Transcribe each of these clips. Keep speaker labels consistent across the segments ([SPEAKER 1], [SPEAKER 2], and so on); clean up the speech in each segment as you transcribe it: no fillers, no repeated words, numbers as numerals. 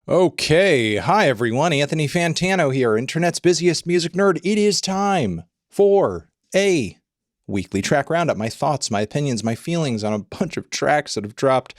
[SPEAKER 1] Okay, hi everyone, Anthony Fantano here, internet's busiest music nerd. It is time for a weekly track roundup. My thoughts, my opinions, my feelings on a bunch of tracks that have dropped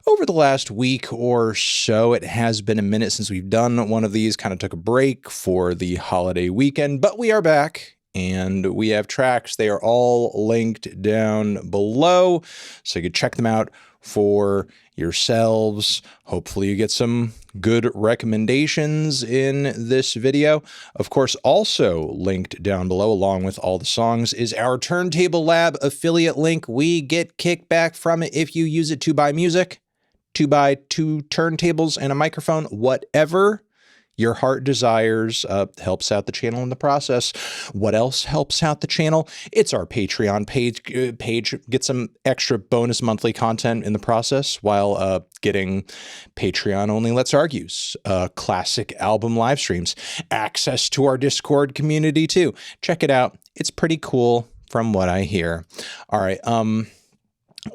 [SPEAKER 1] over the last week or so. It has been a minute since we've done one of these, kind of took a break for the holiday weekend, but we are back. And we have tracks. They are all linked down below, so you can check them out for yourselves. Hopefully you get some good recommendations in this video. Of course, also linked down below, along with all the songs, is our Turntable Lab affiliate link. We get kickback from it if you use it to buy music, to buy 2 turntables and a microphone, whatever your heart desires. Helps out the channel in the process. What else helps out the channel? It's our Patreon page. Get some extra bonus monthly content in the process while getting Patreon only Let's Argues, classic album live streams, access to our Discord community too. Check it out. It's pretty cool from what I hear. All right.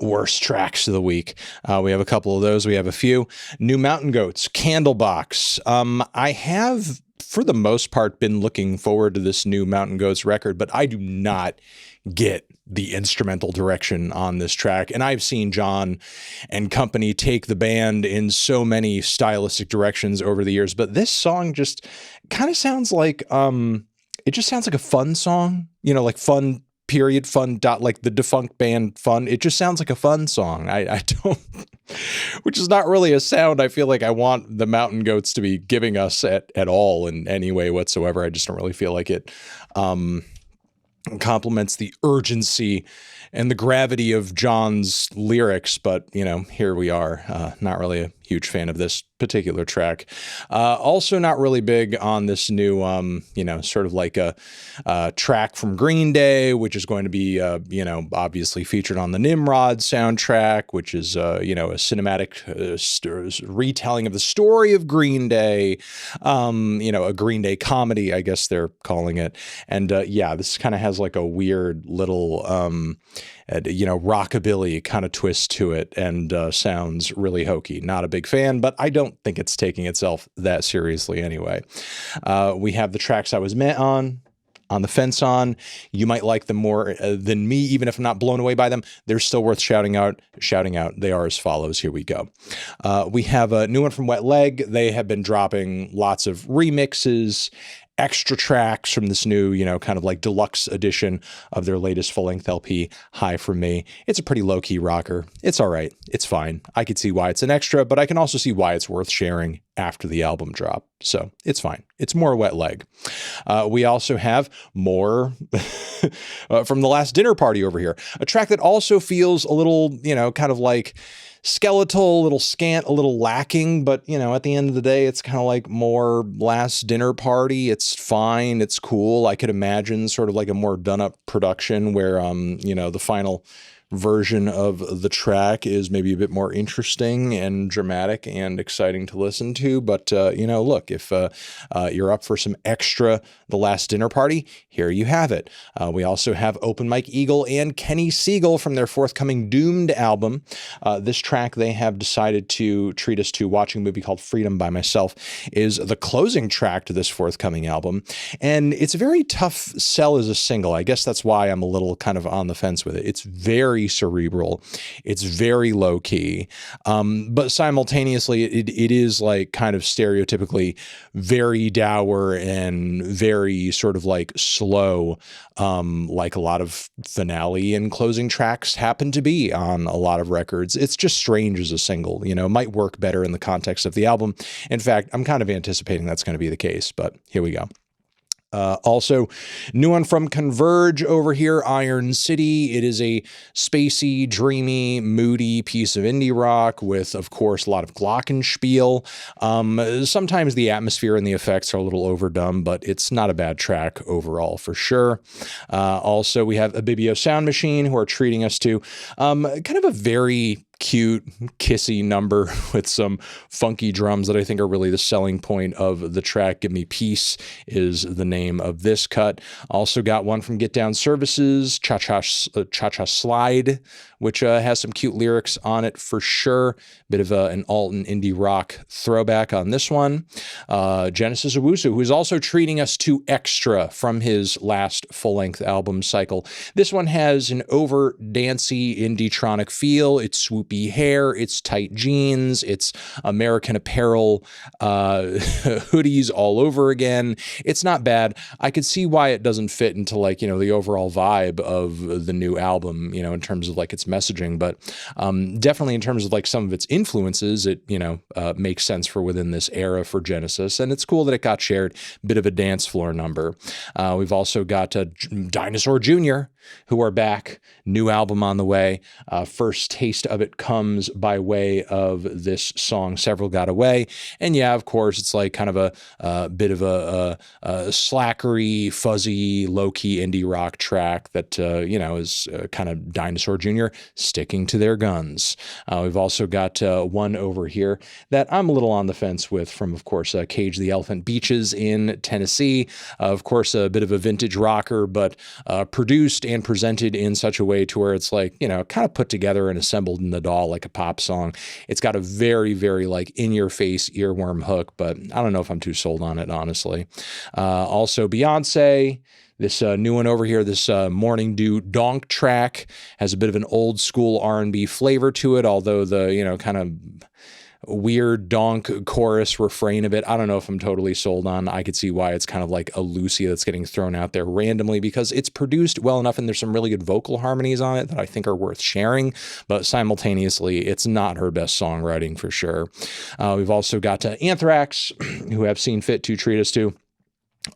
[SPEAKER 1] Worst tracks of the week. We have a couple of those. We have a few. New Mountain Goats, Candlebox. I have, for the most part, been looking forward to this new Mountain Goats record, but I do not get the instrumental direction on this track. And I've seen John and company take the band in so many stylistic directions over the years, but this song just kind of sounds like, it just sounds like a fun song, you know, like fun period, fun dot, like the defunct band Fun. It just sounds like a fun song. I don't, which is not really a sound I feel like I want the Mountain Goats to be giving us at all in any way whatsoever. I just don't really feel like it complements the urgency and the gravity of John's lyrics. But, you know, here we are. Not really a huge fan of this particular track. Also not really big on this new, you know, sort of like a track from Green Day, which is going to be, you know, obviously featured on the Nimrod soundtrack, which is, you know, a cinematic retelling of the story of Green Day, you know, a Green Day comedy, I guess they're calling it. And yeah, this kind of has like a weird little, you know, rockabilly kind of twist to it, and sounds really hokey. Not a big fan, but I don't think it's taking itself that seriously anyway. We have the tracks I was on the fence on. You might like them more than me, even if I'm not blown away by them. They're still worth shouting out. They are as follows. Here we go. We have a new one from Wet Leg. They have been dropping lots of remixes, extra tracks from this new, you know, kind of like deluxe edition of their latest full-length LP, High From Me. It's a pretty low-key rocker. It's all right. It's fine. I could see why it's an extra, but I can also see why it's worth sharing after the album drop. So it's fine. It's more Wet Leg. We also have more from the last dinner party over here. A track that also feels a little, you know, kind of like skeletal, a little scant, a little lacking, but, you know, at the end of the day, it's kind of like more Last Dinner Party. It's fine. It's cool. I could imagine sort of like a more done up production where, you know, the final version of the track is maybe a bit more interesting and dramatic and exciting to listen to. But, you know, look, if you're up for some extra The Last Dinner Party, here you have it. We also have Open Mike Eagle and Kenny Segal from their forthcoming Doomed album. This track they have decided to treat us to, watching a movie called Freedom by Myself, is the closing track to this forthcoming album. And it's a very tough sell as a single. I guess that's why I'm a little kind of on the fence with it. It's very cerebral. It's very low key. But simultaneously, it is like kind of stereotypically very dour and very sort of like slow, like a lot of finale and closing tracks happen to be on a lot of records. It's just strange as a single, you know, might work better in the context of the album. In fact, I'm kind of anticipating that's going to be the case, but here we go. Also, new one from Converge over here, Iron City. It is a spacey, dreamy, moody piece of indie rock with, of course, a lot of glockenspiel. Sometimes the atmosphere and the effects are a little overdone, but it's not a bad track overall for sure. Also, we have Ibibio Sound Machine, who are treating us to kind of a very cute, kissy number with some funky drums that I think are really the selling point of the track. Give Me Peace is the name of this cut. Also got one from Getdown Services, Cha Cha Slide, which has some cute lyrics on it for sure. Bit of an alt and indie rock throwback on this one. Genesis Owusu, who is also treating us to Extra from his last full-length album cycle. This one has an over dancey indie-tronic feel. It's swoopy hair, it's tight jeans, it's American Apparel hoodies all over again. It's not bad. I could see why it doesn't fit into like, you know, the overall vibe of the new album, you know, in terms of like its messaging, but definitely in terms of like some of its influences, it, you know, makes sense for within this era for Genesis. And it's cool that it got shared. Bit of a dance floor number. We've also got Dinosaur Jr., who are back. New album on the way. First taste of it comes by way of this song, Several Got Away. And yeah, of course, it's like kind of a bit of a slackery, fuzzy, low-key indie rock track that, you know, is kind of Dinosaur Jr. sticking to their guns. We've also got one over here that I'm a little on the fence with from, of course, Cage the Elephant Beaches in Tennessee. Of course, a bit of a vintage rocker, but produced and presented in such a way to where it's like, you know, kind of put together and assembled in the DAW like a pop song. It's got a very, very like in-your-face earworm hook, but I don't know if I'm too sold on it, honestly. Also, Beyoncé. This new one over here, this Morning Dew DONK track has a bit of an old school R&B flavor to it, although the, you know, kind of weird DONK chorus refrain of it, I don't know if I'm totally sold on. I could see why it's kind of like a Lucia that's getting thrown out there randomly because it's produced well enough and there's some really good vocal harmonies on it that I think are worth sharing, but simultaneously it's not her best songwriting for sure. We've also got Anthrax, who have seen fit to treat us to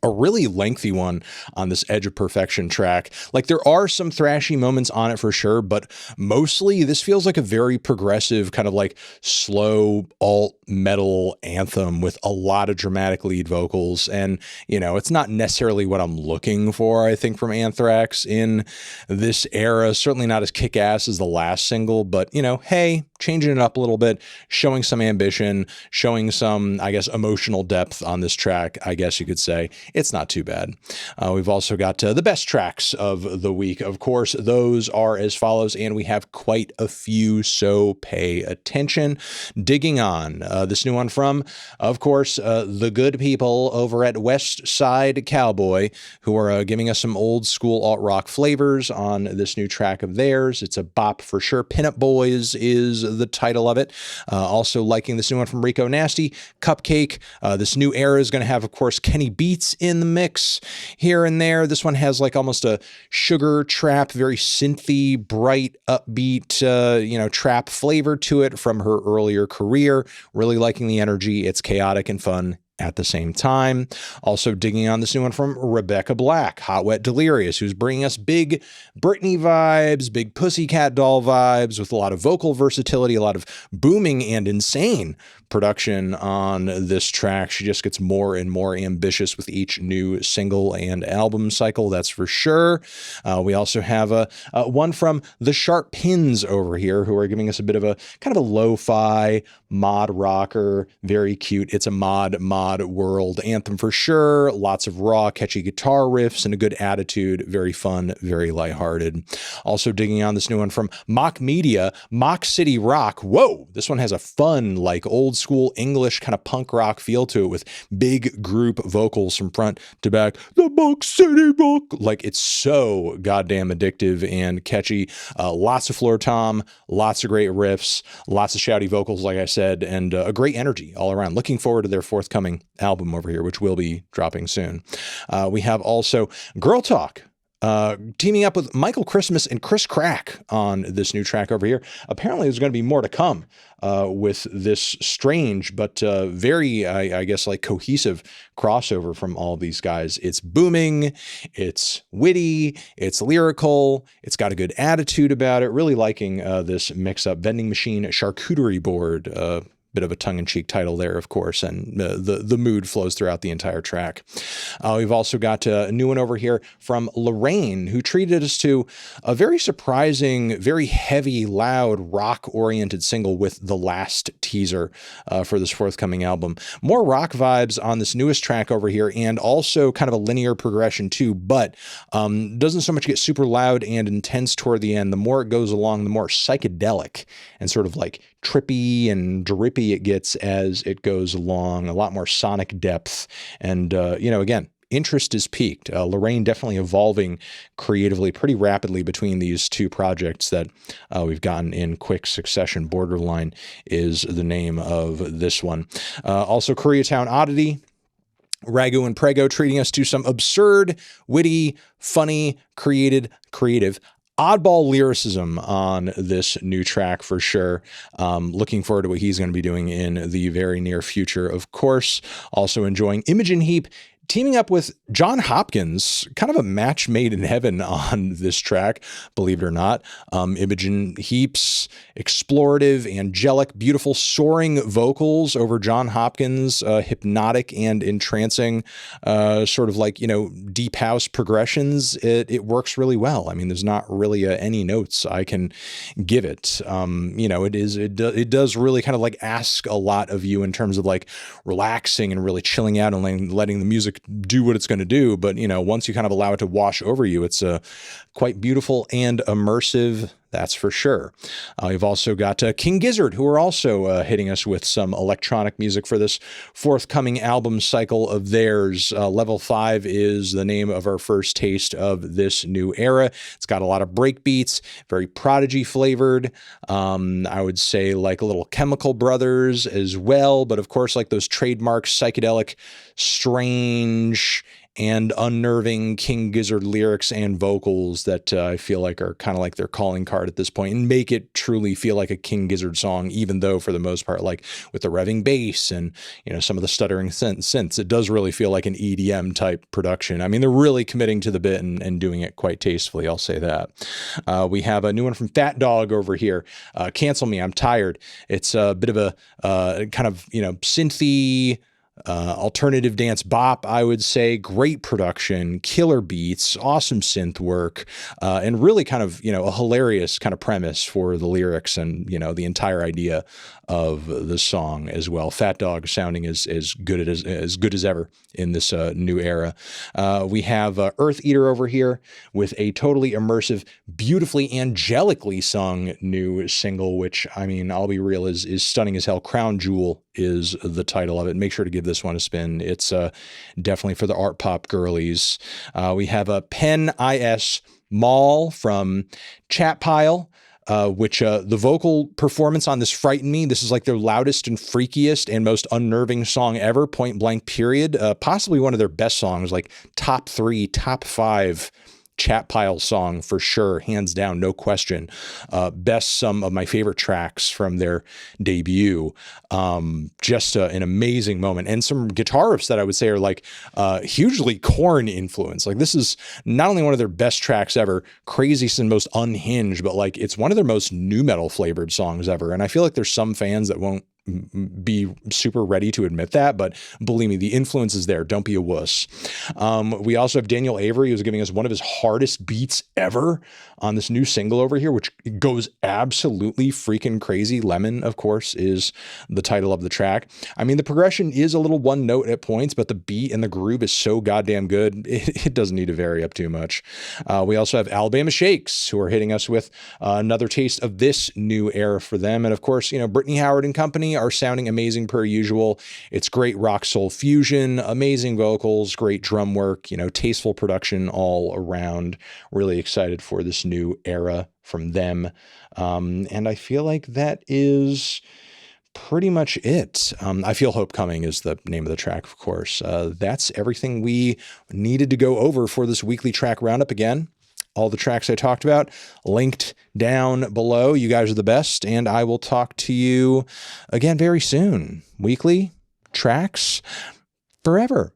[SPEAKER 1] a really lengthy one on this Edge of Perfection track. Like there are some thrashy moments on it for sure, but mostly this feels like a very progressive kind of like slow alt metal anthem with a lot of dramatic lead vocals. And, you know, it's not necessarily what I'm looking for, I think, from Anthrax in this era. Certainly not as kick-ass as the last single, but, you know, hey, changing it up a little bit, showing some ambition, showing some, I guess, emotional depth on this track, I guess you could say. It's not too bad. We've also got the best tracks of the week. Of course, those are as follows, and we have quite a few, so pay attention. Digging on this new one from, of course, the good people over at Westside Cowboy, who are giving us some old school alt-rock flavors on this new track of theirs. It's a bop for sure. Pinup Boys is the title of it. Also liking this new one from Rico Nasty, Cupcake. This new era is going to have, of course, Kenny Beats in the mix here and there. This one has like almost a sugar trap, very synthy, bright, upbeat, you know, trap flavor to it from her earlier career. Really liking the energy. It's chaotic and fun at the same time. Also digging on this new one from Rebecca Black, Hot Wet Delirious, who's bringing us big Britney vibes, big Pussycat Doll vibes with a lot of vocal versatility, a lot of booming and insane production on this track. She just gets more and more ambitious with each new single and album cycle, that's for sure. We also have one from the Sharp Pins over here, who are giving us a bit of a kind of a lo-fi mod rocker, very cute. It's a mod world anthem for sure. Lots of raw, catchy guitar riffs and a good attitude. Very fun, very lighthearted. Also digging on this new one from Mock Media, Mock City Rock. Whoa, this one has a fun, like old school English kind of punk rock feel to it with big group vocals from front to back. The Mock City Rock. Like it's so goddamn addictive and catchy. Lots of floor tom, lots of great riffs, lots of shouty vocals, like I said, and a great energy all around. Looking forward to their forthcoming album over here, which will be dropping soon. We have also Girl Talk, teaming up with Michael Christmas and Chris Crack on this new track over here. Apparently there's going to be more to come with this strange but very, I guess, like cohesive crossover from all these guys. It's booming, it's witty, it's lyrical, it's got a good attitude about it. Really liking this mix-up. Vending Machine Charcuterie Board, bit of a tongue-in-cheek title there, of course, and the mood flows throughout the entire track. We've also got a new one over here from Lorraine, who treated us to a very surprising, very heavy, loud, rock-oriented single with the last teaser for this forthcoming album. More rock vibes on this newest track over here, and also kind of a linear progression too, but doesn't so much get super loud and intense toward the end. The more it goes along, the more psychedelic and sort of like trippy and drippy it gets as it goes along. A lot more sonic depth, and again, interest is peaked. Lorraine definitely evolving creatively pretty rapidly between these two projects that we've gotten in quick succession. Borderline is the name of this one. Also, Koreatown Oddity, Ragu and Prego treating us to some absurd, witty, funny, creative, oddball lyricism on this new track for sure. Looking forward to what he's going to be doing in the very near future, of course. Also enjoying Imogen Heap teaming up with John Hopkins, kind of a match made in heaven on this track, believe it or not. Imogen Heap's explorative, angelic, beautiful, soaring vocals over John Hopkins' hypnotic and entrancing, sort of like, deep house progressions. It works really well. I mean, there's not really any notes I can give it. It does really kind of like ask a lot of you in terms of like relaxing and really chilling out and letting the music do what it's going to do. But, once you kind of allow it to wash over you, it's quite beautiful and immersive. That's for sure. We've also got King Gizzard, who are also hitting us with some electronic music for this forthcoming album cycle of theirs. Level 5 is the name of our first taste of this new era. It's got a lot of break beats, very Prodigy flavored. I would say like a little Chemical Brothers as well, but of course like those trademark psychedelic, strange, and unnerving King Gizzard lyrics and vocals that I feel like are kind of like their calling card at this point and make it truly feel like a King Gizzard song, even though for the most part, like with the revving bass and, some of the stuttering synths, it does really feel like an EDM type production. I mean, they're really committing to the bit and doing it quite tastefully. I'll say that. We have a new one from Fat Dog over here. Cancel Me, I'm Tired. It's a bit of a kind of, synthy, alternative dance bop, I would say. Great production, killer beats, awesome synth work, and really kind of, a hilarious kind of premise for the lyrics and, the entire idea of the song as well. Fat Dog sounding as good as ever in this new era. We have Eartheater over here with a totally immersive, beautifully angelically sung new single, which, I mean, I'll be real, is stunning as hell. Crown Jewel is the title of it. Make sure to give this one a spin. It's definitely for the art pop girlies. We have a Pen IS Mall from Chat Pile, which the vocal performance on this frightened me. This is like their loudest and freakiest and most unnerving song ever, point blank period. Possibly one of their best songs, like top 3, top 5 Chat Pile song for sure, hands down, no question. Some of my favorite tracks from their debut. Just an amazing moment, and some guitar riffs that I would say are like hugely Korn influence. Like this is not only one of their best tracks ever, craziest and most unhinged, but like it's one of their most nu metal flavored songs ever. And I feel like there's some fans that won't be super ready to admit that, but believe me, the influence is there. Don't be a wuss. We also have Daniel Avery, who's giving us one of his hardest beats ever on this new single over here, which goes absolutely freaking crazy. Lemon, of course, is the title of the track. I mean, the progression is a little one note at points, but the beat and the groove is so goddamn good. It doesn't need to vary up too much. We also have Alabama Shakes, who are hitting us with another taste of this new era for them. And of course, Brittany Howard and company are sounding amazing per usual. It's great rock soul fusion, amazing vocals, great drum work, tasteful production all around. Really excited for this new era from them. And I feel like that is pretty much it. I Feel Hope Coming is the name of the track, of course. That's everything we needed to go over for this weekly track roundup. Again, all the tracks I talked about linked down below. You guys are the best, and I will talk to you again very soon. Weekly tracks forever.